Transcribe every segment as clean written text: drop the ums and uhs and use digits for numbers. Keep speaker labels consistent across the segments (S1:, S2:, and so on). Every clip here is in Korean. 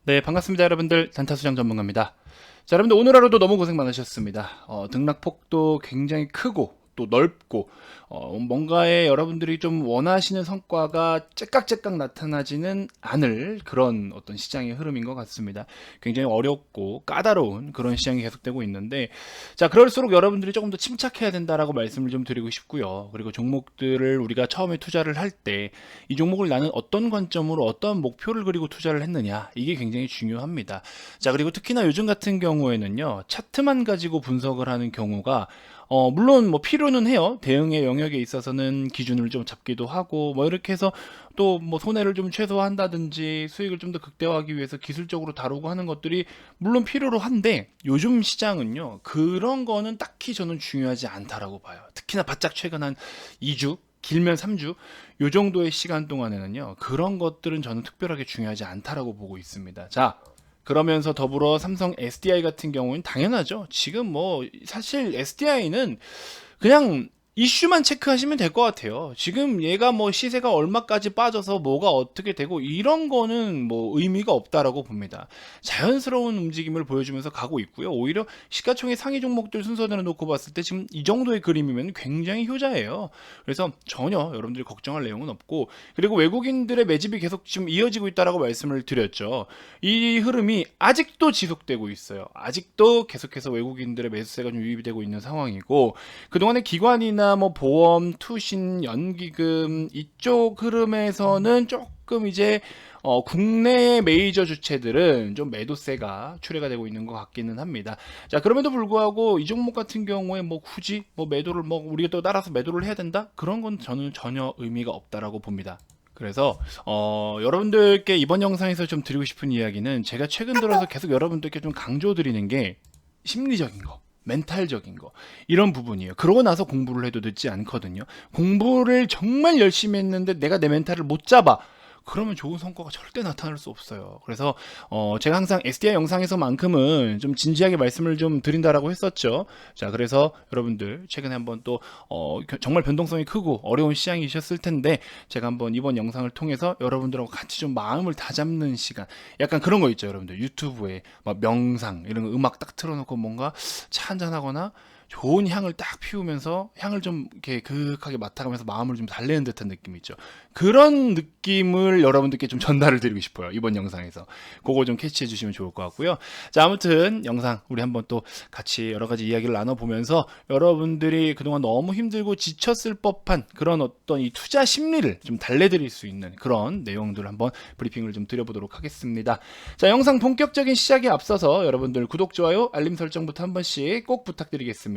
S1: 네, 반갑습니다. 여러분들. 단타수장 전문가입니다. 자, 여러분들 오늘 하루도 너무 고생 많으셨습니다. 등락폭도 굉장히 크고 또 넓고 뭔가에 여러분들이 좀 원하시는 성과가 째깍째깍 나타나지는 않을 그런 어떤 시장의 흐름인 것 같습니다. 굉장히 어렵고 까다로운 그런 시장이 계속되고 있는데, 자, 그럴수록 여러분들이 조금 더 침착해야 된다라고 말씀을 좀 드리고 싶고요. 그리고 종목들을 우리가 처음에 투자를 할 때 이 종목을 나는 어떤 관점으로 어떤 목표를 그리고 투자를 했느냐, 이게 굉장히 중요합니다. 자, 그리고 특히나 요즘 같은 경우에는요, 차트만 가지고 분석을 하는 경우가 물론 뭐 필요는 해요. 대응의 영역에 있어서는 기준을 좀 잡기도 하고 뭐 이렇게 해서 또 뭐 손해를 좀 최소화한다든지 수익을 좀 더 극대화하기 위해서 기술적으로 다루고 하는 것들이 물론 필요로 한데, 요즘 시장은요, 그런 거는 딱히 저는 중요하지 않다라고 봐요. 특히나 바짝 최근 한 2주, 길면 3주 요 정도의 시간 동안에는요, 그런 것들은 저는 특별하게 중요하지 않다라고 보고 있습니다. 자, 그러면서 더불어 삼성 SDI 같은 경우는 당연하죠. 지금 뭐 사실 SDI는 그냥 이슈만 체크하시면 될 것 같아요. 지금 얘가 뭐 시세가 얼마까지 빠져서 뭐가 어떻게 되고 이런 거는 뭐 의미가 없다라고 봅니다. 자연스러운 움직임을 보여주면서 가고 있고요. 오히려 시가총액 상위 종목들 순서대로 놓고 봤을 때 지금 이 정도의 그림이면 굉장히 효자예요. 그래서 전혀 여러분들이 걱정할 내용은 없고, 그리고 외국인들의 매집이 계속 지금 이어지고 있다라고 말씀을 드렸죠. 이 흐름이 아직도 지속되고 있어요. 아직도 계속해서 외국인들의 매수세가 좀 유입이 되고 있는 상황이고, 그동안의 기관이나 뭐 보험, 투신, 연기금 이쪽 흐름에서는 조금 이제 국내 메이저 주체들은 좀 매도세가 출회가 되고 있는 것 같기는 합니다. 자, 그럼에도 불구하고 이 종목 같은 경우에 뭐 굳이 뭐 매도를 뭐 우리가 또 따라서 매도를 해야 된다? 그런 건 저는 전혀 의미가 없다라고 봅니다. 그래서 여러분들께 이번 영상에서 좀 드리고 싶은 이야기는, 제가 최근 들어서 계속 여러분들께 좀 강조드리는 게 심리적인 거, 멘탈적인 거, 이런 부분이에요. 그러고 나서 공부를 해도 늦지 않거든요. 공부를 정말 열심히 했는데 내가 내 멘탈을 못 잡아, 그러면 좋은 성과가 절대 나타날 수 없어요. 그래서 제가 항상 SDI 영상에서만큼은 좀 진지하게 말씀을 좀 드린다라고 했었죠. 자, 그래서 여러분들 최근에 한번 또 정말 변동성이 크고 어려운 시장이셨을 텐데, 제가 한번 이번 영상을 통해서 여러분들하고 같이 좀 마음을 다잡는 시간, 약간 그런 거 있죠. 여러분들 유튜브에 막 명상 이런 거 음악 딱 틀어놓고 뭔가 차 한잔하거나 좋은 향을 딱 피우면서 향을 좀 이렇게 그윽하게 맡아가면서 마음을 좀 달래는 듯한 느낌 있죠. 그런 느낌을 여러분들께 좀 전달을 드리고 싶어요. 이번 영상에서 그거 좀 캐치해 주시면 좋을 것 같고요. 자, 아무튼 영상 우리 한번 또 같이 여러 가지 이야기를 나눠보면서 여러분들이 그동안 너무 힘들고 지쳤을 법한 그런 어떤 이 투자 심리를 좀 달래드릴 수 있는 그런 내용들을 한번 브리핑을 좀 드려보도록 하겠습니다. 자, 영상 본격적인 시작에 앞서서 여러분들 구독, 좋아요, 알림 설정부터 한 번씩 꼭 부탁드리겠습니다.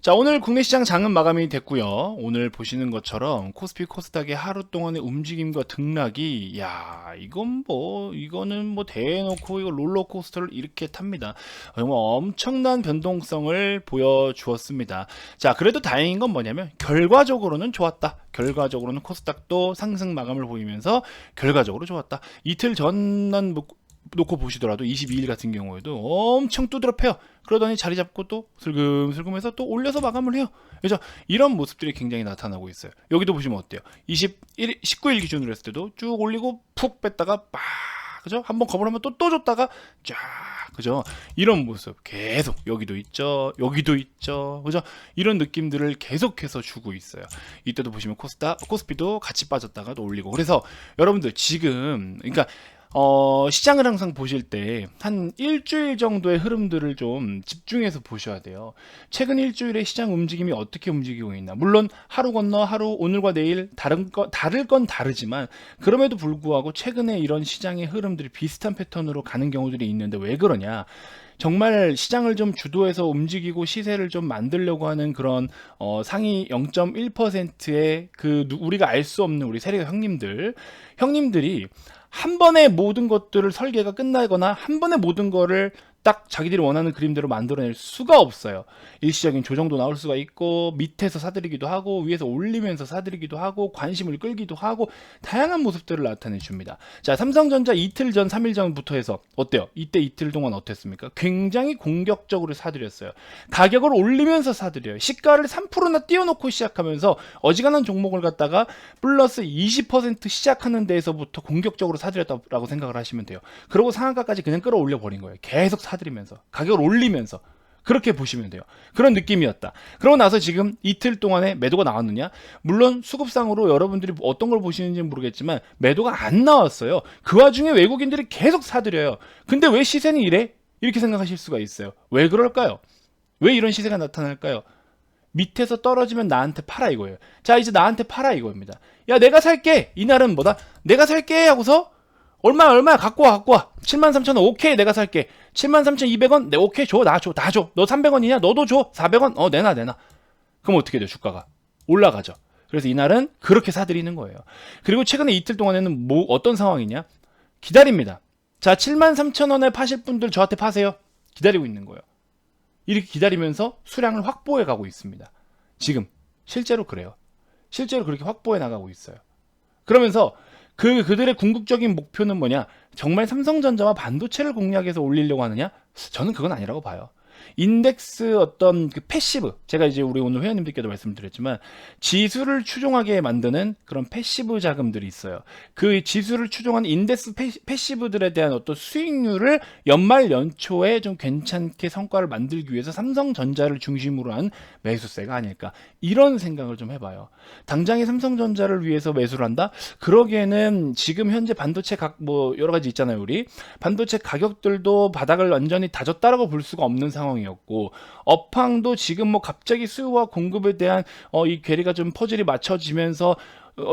S1: 자, 오늘 국내 시장 장은 마감이 됐고요. 오늘 보시는 것처럼 코스피 코스닥의 하루 동안의 움직임과 등락이, 야, 이거는 뭐 대놓고 이거 롤러코스터를 이렇게 탑니다. 정말 엄청난 변동성을 보여주었습니다. 자, 그래도 다행인 건 뭐냐면 결과적으로는 좋았다. 결과적으로는 코스닥도 상승 마감을 보이면서 결과적으로 좋았다. 이틀 전난 놓고 보시더라도 22일 같은 경우에도 엄청 두드러 패요. 그러더니 자리 잡고 또 슬금슬금해서 또 올려서 마감을 해요. 그래서 이런 모습들이 굉장히 나타나고 있어요. 여기도 보시면 어때요? 19일 기준으로 했을 때도 쭉 올리고 푹 뺐다가 빡, 그죠? 한번 겁을 하면 또 줬다가 쫙, 그죠? 이런 모습 계속 여기도 있죠, 여기도 있죠, 그죠? 이런 느낌들을 계속해서 주고 있어요. 이때도 보시면 코스피도 같이 빠졌다가 또 올리고. 그래서 여러분들 지금 그러니까 시장을 항상 보실 때 한 일주일 정도의 흐름들을 좀 집중해서 보셔야 돼요. 최근 일주일의 시장 움직임이 어떻게 움직이고 있나. 물론 하루 건너 하루, 오늘과 내일 다를 건 다르지만, 그럼에도 불구하고 최근에 이런 시장의 흐름들이 비슷한 패턴으로 가는 경우들이 있는데, 왜 그러냐. 정말 시장을 좀 주도해서 움직이고 시세를 좀 만들려고 하는 그런 상위 0.1%의 우리가 알 수 없는 우리 세력 형님들이 한 번에 모든 것들을 설계가 끝나거나 한 번에 모든 거를 딱 자기들이 원하는 그림대로 만들어낼 수가 없어요. 일시적인 조정도 나올 수가 있고 밑에서 사들이기도 하고 위에서 올리면서 사들이기도 하고 관심을 끌기도 하고 다양한 모습들을 나타내 줍니다. 자, 삼성전자 이틀 전 3일 전부터 해서 어때요? 이때 이틀 동안 어땠습니까? 굉장히 공격적으로 사들였어요. 가격을 올리면서 사들여요. 시가를 3%나 띄워놓고 시작하면서 어지간한 종목을 갖다가 플러스 20% 시작하는 데에서부터 공격적으로 사들였다고 생각을 하시면 돼요. 그리고 상한가까지 그냥 끌어올려 버린 거예요. 계속 사들이면서 가격을 올리면서. 그렇게 보시면 돼요. 그런 느낌이었다. 그러고 나서 지금 이틀 동안에 매도가 나왔느냐? 물론 수급상으로 여러분들이 어떤 걸 보시는지는 모르겠지만 매도가 안 나왔어요. 그 와중에 외국인들이 계속 사들여요. 근데 왜 시세는 이래? 이렇게 생각하실 수가 있어요. 왜 그럴까요? 왜 이런 시세가 나타날까요? 밑에서 떨어지면 나한테 팔아 이거예요. 자, 이제 나한테 팔아 이거입니다. 야, 내가 살게. 이날은 뭐다? 내가 살게 하고서 얼마 갖고 와. 73,000원 오케이 내가 살게. 73,200원 네 오케이 줘. 나 줘. 다 줘. 너 300원이냐? 너도 줘. 400원? 내놔. 그럼 어떻게 돼요? 주가가 올라가죠. 그래서 이날은 그렇게 사들이는 거예요. 그리고 최근에 이틀 동안에는 어떤 상황이냐? 기다립니다. 자, 73,000원에 파실 분들 저한테 파세요. 기다리고 있는 거예요. 이렇게 기다리면서 수량을 확보해 가고 있습니다. 지금 실제로 그래요. 실제로 그렇게 확보해 나가고 있어요. 그러면서 그들의 궁극적인 목표는 뭐냐? 정말 삼성전자와 반도체를 공략해서 올리려고 하느냐? 저는 그건 아니라고 봐요. 인덱스 어떤 그 패시브, 제가 이제 우리 오늘 회원님들께도 말씀드렸지만 지수를 추종하게 만드는 그런 패시브 자금들이 있어요. 그 지수를 추종하는 인덱스 패시브들에 대한 어떤 수익률을 연말 연초에 좀 괜찮게 성과를 만들기 위해서 삼성전자를 중심으로 한 매수세가 아닐까, 이런 생각을 좀 해봐요. 당장에 삼성전자를 위해서 매수를 한다? 그러기에는 지금 현재 반도체 여러 가지 있잖아요. 우리 반도체 가격들도 바닥을 완전히 다졌다라고 볼 수가 없는 상황이었고, 업황도 지금 갑자기 수요와 공급에 대한 이 괴리가 좀 퍼즐이 맞춰지면서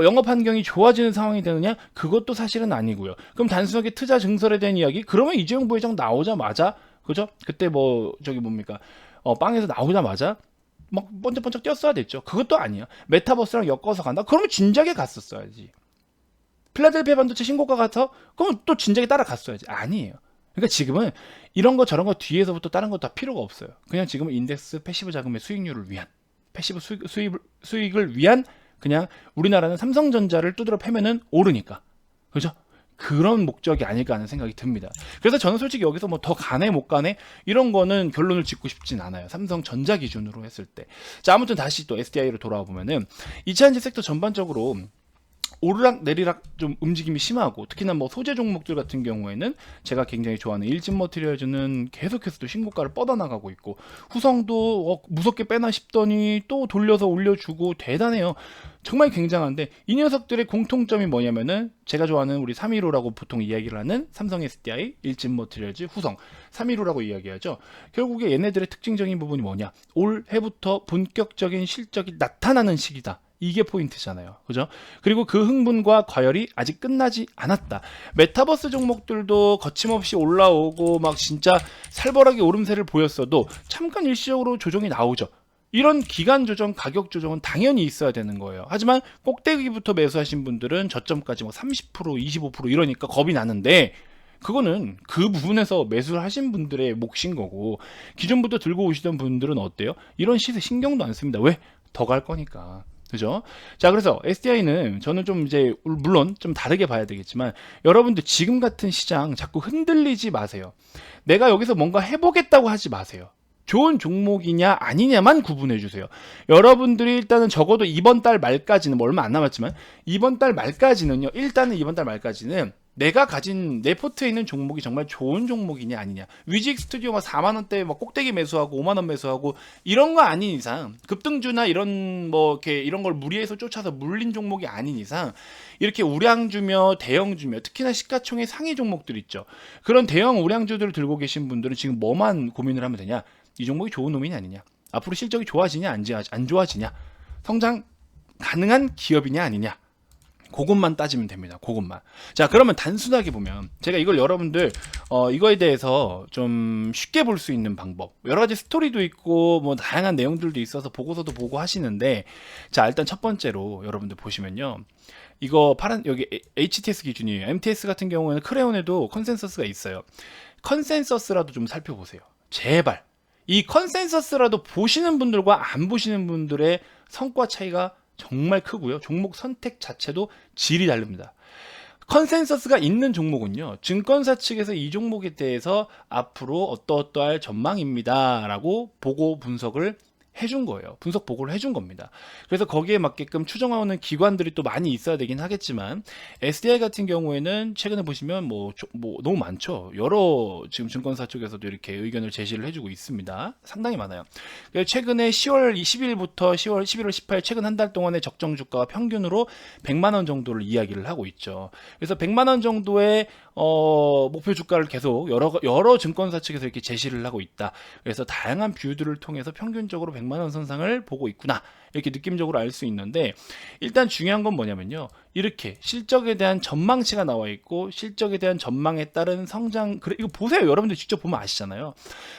S1: 영업 환경이 좋아지는 상황이 되느냐? 그것도 사실은 아니고요. 그럼 단순하게 투자 증설에 대한 이야기? 그러면 이재용 부회장 나오자마자, 그죠? 그때 빵에서 나오자마자 막 번쩍번쩍 뛰었어야 됐죠. 그것도 아니야. 메타버스랑 엮어서 간다? 그러면 진작에 갔었어야지. 필라델피아 반도체 신고가 같아? 그럼 또 진작에 따라갔어야지. 아니에요. 그러니까 지금은 이런 거 저런 거 뒤에서부터 다른 거 다 필요가 없어요. 그냥 지금은 인덱스 패시브 자금의 수익률을 위한, 패시브 수익을 위한, 그냥 우리나라는 삼성전자를 두드려 패면은 오르니까, 그죠? 그런 목적이 아닐까 하는 생각이 듭니다. 그래서 저는 솔직히 여기서 더 가네 못 가네 이런 거는 결론을 짓고 싶진 않아요. 삼성전자 기준으로 했을 때. 자, 아무튼 다시 또 SDI로 돌아와 보면은 2차전지 섹터 전반적으로 오르락 내리락 좀 움직임이 심하고, 특히나 소재 종목들 같은 경우에는 제가 굉장히 좋아하는 일진 머티리얼즈는 계속해서 또 신고가를 뻗어나가고 있고, 후성도 무섭게 빼나 싶더니 또 돌려서 올려주고 대단해요. 정말 굉장한데, 이 녀석들의 공통점이 뭐냐면은 제가 좋아하는 우리 315라고 보통 이야기를 하는 삼성 SDI, 일진 머티리얼즈, 후성 315라고 이야기하죠. 결국에 얘네들의 특징적인 부분이 뭐냐? 올해부터 본격적인 실적이 나타나는 시기다. 이게 포인트잖아요. 그죠? 그리고 그 흥분과 과열이 아직 끝나지 않았다. 메타버스 종목들도 거침없이 올라오고 진짜 살벌하게 오름세를 보였어도 잠깐 일시적으로 조정이 나오죠. 이런 기간 조정, 가격 조정은 당연히 있어야 되는 거예요. 하지만 꼭대기부터 매수하신 분들은 저점까지 30%, 25% 이러니까 겁이 나는데, 그거는 그 부분에서 매수를 하신 분들의 몫인 거고, 기존부터 들고 오시던 분들은 어때요? 이런 시세 신경도 안 씁니다. 왜? 더 갈 거니까. 그죠? 자, 그래서 SDI는 저는 좀 이제 물론 좀 다르게 봐야 되겠지만, 여러분들 지금 같은 시장 자꾸 흔들리지 마세요. 내가 여기서 뭔가 해보겠다고 하지 마세요. 좋은 종목이냐 아니냐만 구분해 주세요. 여러분들이 일단은 적어도 이번 달 말까지는, 얼마 안 남았지만 이번 달 말까지는요, 일단은 이번 달 말까지는 내가 가진 내 포트에 있는 종목이 정말 좋은 종목이냐 아니냐. 위직 스튜디오 4만원대 꼭대기 매수하고 5만원 매수하고 이런 거 아닌 이상, 급등주나 이런 이런 걸 무리해서 쫓아서 물린 종목이 아닌 이상, 이렇게 우량주며 대형주며 특히나 시가총액 상위 종목들 있죠. 그런 대형 우량주들을 들고 계신 분들은 지금 뭐만 고민을 하면 되냐? 이 종목이 좋은 놈이냐 아니냐, 앞으로 실적이 좋아지냐 안 좋아지냐, 성장 가능한 기업이냐 아니냐, 그것만 따지면 됩니다. 그것만. 자, 그러면 단순하게 보면 제가 이걸 여러분들 이거에 대해서 좀 쉽게 볼 수 있는 방법, 여러 가지 스토리도 있고 다양한 내용들도 있어서 보고서도 보고 하시는데, 자, 일단 첫 번째로 여러분들 보시면요, 이거 여기 HTS 기준이에요. MTS 같은 경우에는 크레온에도 컨센서스가 있어요. 컨센서스라도 좀 살펴보세요. 제발. 이 컨센서스라도 보시는 분들과 안 보시는 분들의 성과 차이가 정말 크고요. 종목 선택 자체도 질이 다릅니다. 컨센서스가 있는 종목은요, 증권사 측에서 이 종목에 대해서 앞으로 어떠어떠할 전망입니다 라고 보고 분석을 해준 거예요. 분석 보고를 해준 겁니다. 그래서 거기에 맞게끔 추정하는 기관들이 또 많이 있어야 되긴 하겠지만, SDI 같은 경우에는 최근에 보시면 뭐 너무 많죠. 여러 지금 증권사 쪽에서도 이렇게 의견을 제시를 해주고 있습니다. 상당히 많아요. 최근에 10월 20일부터 11월 18일 최근 한 달 동안의 적정 주가가 평균으로 100만 원 정도를 이야기를 하고 있죠. 그래서 100만 원 정도의 목표 주가를 계속 여러 증권사 측에서 이렇게 제시를 하고 있다. 그래서 다양한 뷰들을 통해서 평균적으로 100만 원 선상을 보고 있구나. 이렇게 느낌적으로 알 수 있는데, 일단 중요한 건 뭐냐면요. 이렇게 실적에 대한 전망치가 나와 있고 실적에 대한 전망에 따른 성장, 그래 이거 보세요. 여러분들 직접 보면 아시잖아요.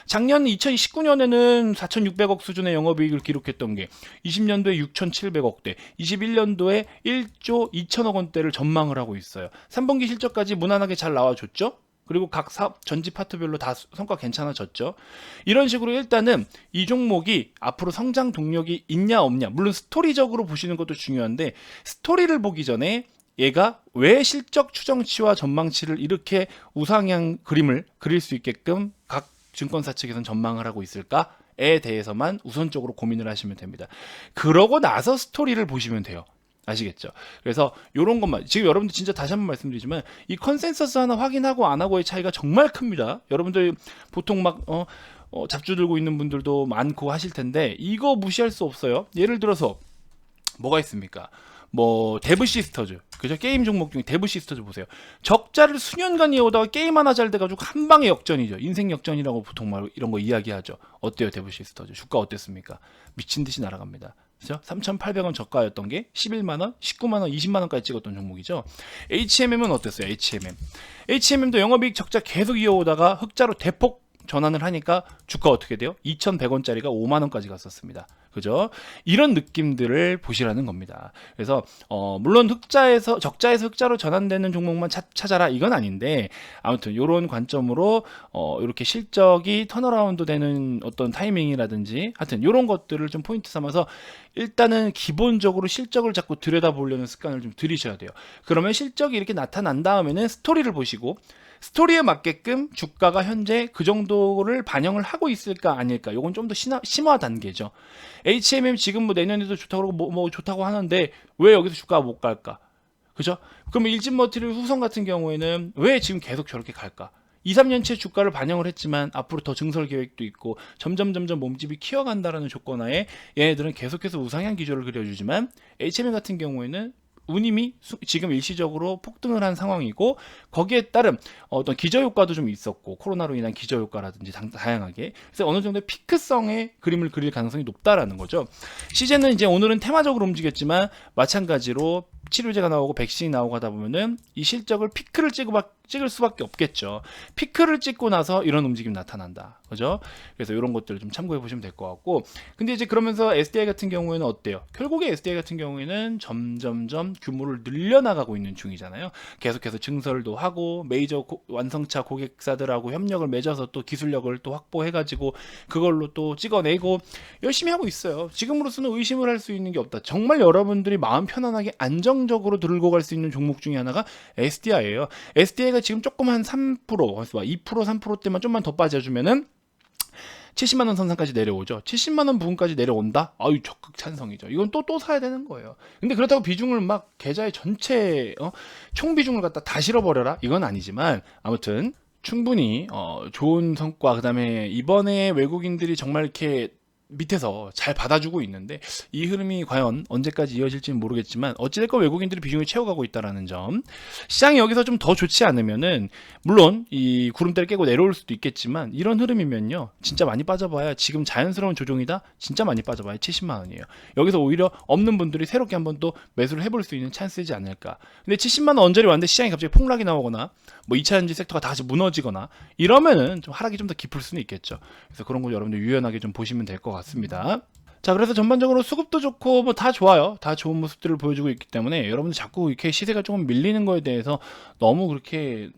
S1: 작년 2019년에는 4,600억 수준의 영업이익을 기록했던 게 20년도에 6,700억대, 21년도에 1조 2천억 원대를 전망을 하고 있어요. 3분기 실적까지 무난하게 잘 나와줬죠. 그리고 각 사업 전지 파트별로 다 성과 괜찮아졌죠. 이런 식으로 일단은 이 종목이 앞으로 성장 동력이 있냐 없냐, 물론 스토리적으로 보시는 것도 중요한데, 스토리를 보기 전에 얘가 왜 실적 추정치와 전망치를 이렇게 우상향 그림을 그릴 수 있게끔 각 증권사 측에서는 전망을 하고 있을까에 대해서만 우선적으로 고민을 하시면 됩니다. 그러고 나서 스토리를 보시면 돼요. 아시겠죠? 그래서 이런 것만, 지금 여러분들 진짜 다시 한번 말씀드리지만, 이 컨센서스 하나 확인하고 안 하고의 차이가 정말 큽니다. 여러분들 보통 막 잡주 들고 있는 분들도 많고 하실 텐데, 이거 무시할 수 없어요. 예를 들어서 뭐가 있습니까? 뭐 데브 시스터즈, 그죠? 게임 종목 중에 데브 시스터즈 보세요. 적자를 수년간 이어오다가 게임 하나 잘 돼가지고 한 방에 역전이죠. 인생 역전이라고 보통 말 이런 거 이야기하죠. 어때요, 데브 시스터즈? 주가 어땠습니까? 미친 듯이 날아갑니다. 그죠? 3,800원 저가였던 게 11만원, 19만원, 20만원까지 찍었던 종목이죠. HMM은 어땠어요? HMM도 영업이익 적자 계속 이어오다가 흑자로 대폭 전환을 하니까 주가 어떻게 돼요? 2,100원짜리가 5만원까지 갔었습니다. 그죠? 이런 느낌들을 보시라는 겁니다. 그래서 물론 적자에서 흑자로 전환되는 종목만 찾아라, 이건 아닌데, 아무튼 이런 관점으로 이렇게 실적이 턴어라운드 되는 어떤 타이밍이라든지 하여튼 이런 것들을 좀 포인트 삼아서 일단은 기본적으로 실적을 자꾸 들여다보려는 습관을 좀 들이셔야 돼요. 그러면 실적이 이렇게 나타난 다음에는 스토리를 보시고, 스토리에 맞게끔 주가가 현재 그 정도를 반영을 하고 있을까 아닐까, 요건 좀 더 심화 단계죠. HMM 지금 뭐 내년에도 좋다고 뭐 좋다고 하는데 왜 여기서 주가가 못 갈까? 그죠? 그럼 일진머티리얼 후성 같은 경우에는 왜 지금 계속 저렇게 갈까? 2, 3년째 주가를 반영을 했지만 앞으로 더 증설 계획도 있고 점점 몸집이 키워간다라는 조건하에 얘네들은 계속해서 우상향 기조를 그려주지만, HMM 같은 경우에는 운임이 지금 일시적으로 폭등을 한 상황이고, 거기에 따른 어떤 기저효과도 좀 있었고, 코로나로 인한 기저효과라든지 다양하게, 그래서 어느 정도의 피크성의 그림을 그릴 가능성이 높다라는 거죠. 시제는 이제 오늘은 테마적으로 움직였지만 마찬가지로 치료제가 나오고 백신이 나오고 하다 보면은 이 실적을 피크를 찍을 수밖에 없겠죠. 피크를 찍고 나서 이런 움직임 나타난다. 그죠? 그래서 이런 것들을 좀 참고해 보시면 될 것 같고, 근데 이제 그러면서 SDI 같은 경우에는 어때요? 결국에 SDI 같은 경우에는 점점점 규모를 늘려나가고 있는 중이잖아요. 계속해서 증설도 하고 메이저 완성차 고객사들하고 협력을 맺어서 또 기술력을 또 확보해가지고 그걸로 또 찍어내고 열심히 하고 있어요. 지금으로서는 의심을 할 수 있는 게 없다. 정말 여러분들이 마음 편안하게 안정적으로 들고 갈 수 있는 종목 중에 하나가 SDI예요. SDI가 지금 조금 한 3%, 2%, 3%대만 좀만 더 빠져주면은 70만원 선상까지 내려오죠. 70만원 부분까지 내려온다? 아유, 적극 찬성이죠. 이건 또 사야 되는 거예요. 근데 그렇다고 비중을 막 계좌의 전체 총 비중을 갖다 다 실어버려라? 이건 아니지만, 아무튼 충분히 좋은 성과, 그 다음에 이번에 외국인들이 정말 이렇게 밑에서 잘 받아주고 있는데, 이 흐름이 과연 언제까지 이어질지는 모르겠지만 어찌됐건 외국인들이 비중을 채워가고 있다는 점, 시장이 여기서 좀 더 좋지 않으면은 물론 이 구름대를 깨고 내려올 수도 있겠지만, 이런 흐름이면요 진짜 많이 빠져봐야, 지금 자연스러운 조정이다 진짜 많이 빠져봐야 70만원이에요 여기서 오히려 없는 분들이 새롭게 한번 또 매수를 해볼 수 있는 찬스이지 않을까. 근데 70만원 언저리 왔는데 시장이 갑자기 폭락이 나오거나 뭐 2차전지 섹터가 다 같이 무너지거나 이러면은 좀 하락이 좀 더 깊을 수는 있겠죠. 그래서 그런 거 여러분들 유연하게 좀 보시면 될 것 같습니다. 자, 그래서 전반적으로 수급도 좋고 뭐 다 좋아요. 다 좋은 모습들을 보여주고 있기 때문에 여러분들 자꾸 이렇게 시세가 조금 밀리는 거에 대해서 너무 그렇게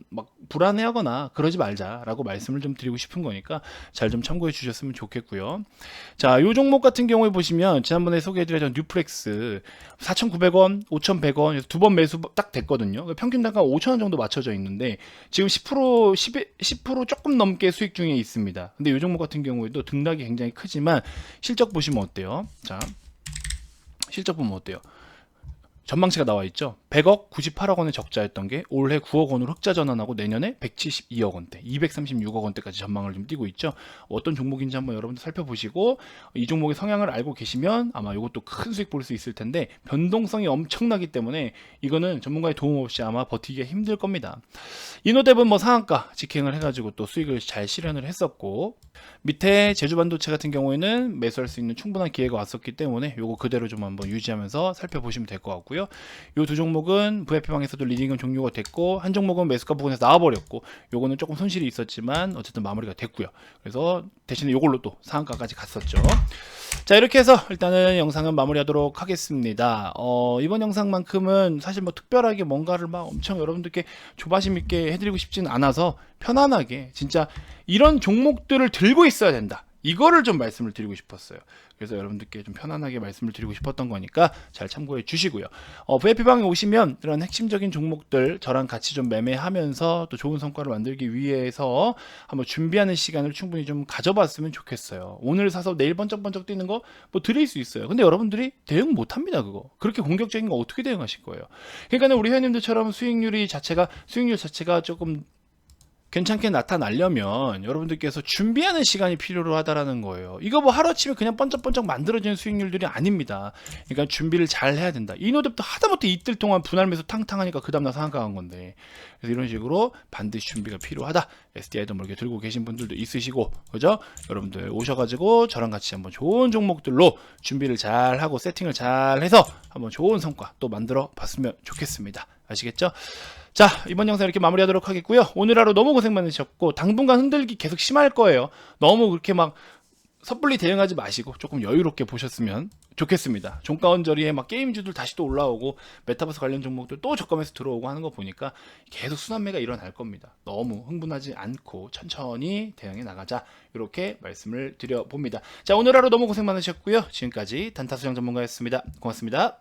S1: 막 불안해하거나 그러지 말자라고 말씀을 좀 드리고 싶은 거니까 잘 좀 참고해 주셨으면 좋겠고요. 자, 요 종목 같은 경우에 보시면 지난번에 소개해드렸던 뉴플렉스 4,900원, 5,100원 두 번 매수 딱 됐거든요. 평균 단가 5,000원 정도 맞춰져 있는데 지금 10% 조금 넘게 수익 중에 있습니다. 근데 요 종목 같은 경우에도 등락이 굉장히 크지만 실적 보시면 어때요? 자, 실적 보면 어때요? 전망치가 나와 있죠. 100억 98억 원의 적자였던 게 올해 9억 원으로 흑자 전환하고 내년에 172억 원대, 236억 원대까지 전망을 좀 띄고 있죠. 어떤 종목인지 한번 여러분들 살펴보시고 이 종목의 성향을 알고 계시면 아마 이것도 큰 수익 볼 수 있을 텐데 변동성이 엄청나기 때문에 이거는 전문가의 도움 없이 아마 버티기가 힘들 겁니다. 이노뎁은 뭐 상한가 직행을 해가지고 또 수익을 잘 실현을 했었고 밑에 제주반도체 같은 경우에는 매수할 수 있는 충분한 기회가 왔었기 때문에 요거 그대로 좀 한번 유지하면서 살펴보시면 될 것 같고요. 요 두 종목은 VIP방에서도 리딩은 종료가 됐고 한 종목은 매수가 부분에서 나와버렸고 요거는 조금 손실이 있었지만 어쨌든 마무리가 됐고요. 그래서 대신에 요걸로 또 상한가까지 갔었죠. 자, 이렇게 해서 일단은 영상은 마무리하도록 하겠습니다. 이번 영상만큼은 사실 뭐 특별하게 뭔가를 막 엄청 여러분들께 조바심 있게 해드리고 싶지는 않아서 편안하게 진짜 이런 종목들을 들고 있어야 된다. 이거를 좀 말씀을 드리고 싶었어요. 그래서 여러분들께 좀 편안하게 말씀을 드리고 싶었던 거니까 잘 참고해 주시고요. VIP방에 오시면 그런 핵심적인 종목들 저랑 같이 좀 매매하면서 또 좋은 성과를 만들기 위해서 한번 준비하는 시간을 충분히 좀 가져봤으면 좋겠어요. 오늘 사서 내일 번쩍번쩍 뛰는 거 뭐 드릴 수 있어요. 근데 여러분들이 대응 못 합니다. 그거. 그렇게 공격적인 거 어떻게 대응하실 거예요? 그러니까 우리 회원님들처럼 수익률 자체가 조금 괜찮게 나타나려면 여러분들께서 준비하는 시간이 필요로 하다라는 거예요. 이거 뭐 하루아침에 그냥 번쩍번쩍 만들어지는 수익률들이 아닙니다. 그러니까 준비를 잘 해야 된다. 이노뎁도 하다못해 이틀 동안 분할 매수 탕탕하니까 그 다음날 상한가 간 건데, 그래서 이런 식으로 반드시 준비가 필요하다. SDI도 모르게 들고 계신 분들도 있으시고, 그죠? 여러분들 오셔가지고 저랑 같이 한번 좋은 종목들로 준비를 잘 하고 세팅을 잘 해서 한번 좋은 성과 또 만들어 봤으면 좋겠습니다. 아시겠죠? 자, 이번 영상 이렇게 마무리하도록 하겠고요. 오늘 하루 너무 고생 많으셨고 당분간 흔들기 계속 심할 거예요. 너무 그렇게 막 섣불리 대응하지 마시고 조금 여유롭게 보셨으면 좋겠습니다. 종가원저리에 막 게임주들 다시 또 올라오고 메타버스 관련 종목들 또 저감에서 들어오고 하는 거 보니까 계속 순환매가 일어날 겁니다. 너무 흥분하지 않고 천천히 대응해 나가자, 이렇게 말씀을 드려봅니다. 자, 오늘 하루 너무 고생 많으셨고요. 지금까지 단타수장 전문가였습니다. 고맙습니다.